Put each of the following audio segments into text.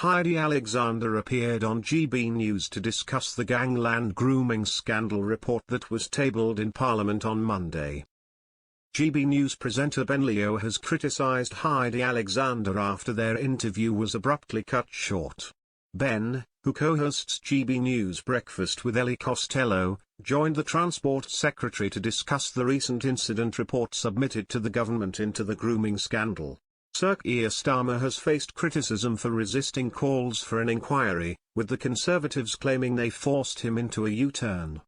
Heidi Alexander appeared on GB News to discuss the gangland grooming scandal report that was tabled in Parliament on Monday. GB News presenter Ben Leo has criticised Heidi Alexander after their interview was abruptly cut short. Ben, who co-hosts GB News Breakfast with Ellie Costello, joined the Transport Secretary to discuss the recent incident report submitted to the government into the grooming scandal. Sir Keir Starmer has faced criticism for resisting calls for an inquiry, with the Conservatives claiming they forced him into a U-turn.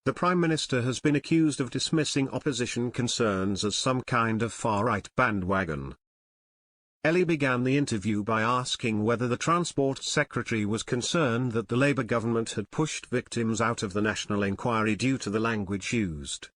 The Prime Minister has been accused of dismissing opposition concerns as some kind of far-right bandwagon. Ellie began the interview by asking whether the Transport Secretary was concerned that the Labour government had pushed victims out of the national inquiry due to the language used.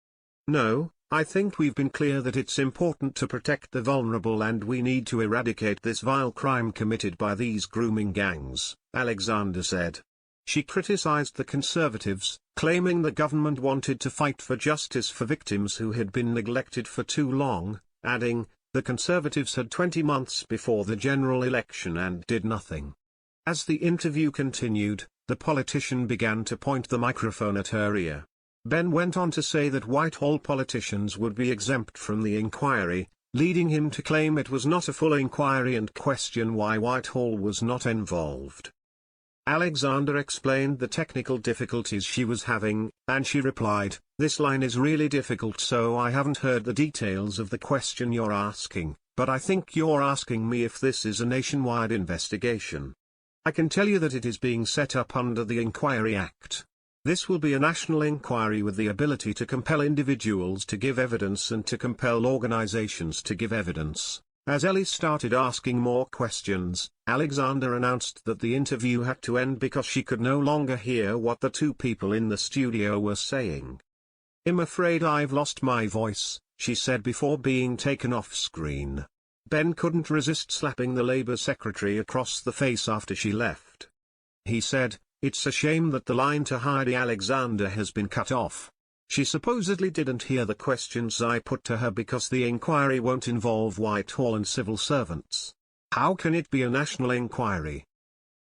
"No, I think we've been clear that it's important to protect the vulnerable and we need to eradicate this vile crime committed by these grooming gangs," Alexander said. She criticised the Conservatives, claiming the government wanted to fight for justice for victims who had been neglected for too long, adding, "The Conservatives had 20 months before the general election and did nothing." As the interview continued, the politician began to point the microphone at her ear. Ben went on to say that Whitehall politicians would be exempt from the inquiry, leading him to claim it was not a full inquiry and question why Whitehall was not involved. Alexander explained the technical difficulties she was having, and she replied, "This line is really difficult, so I haven't heard the details of the question you're asking, but I think you're asking me if this is a nationwide investigation. I can tell you that it is being set up under the Inquiry Act. This will be a national inquiry with the ability to compel individuals to give evidence and to compel organizations to give evidence." As Ellie started asking more questions, Alexander announced that the interview had to end because she could no longer hear what the two people in the studio were saying. "I'm afraid I've lost my voice," she said before being taken off screen. Ben couldn't resist slapping the Labour secretary across the face after she left. He said, "It's a shame that the line to Heidi Alexander has been cut off. She supposedly didn't hear the questions I put to her because the inquiry won't involve Whitehall and civil servants. How can it be a national inquiry?"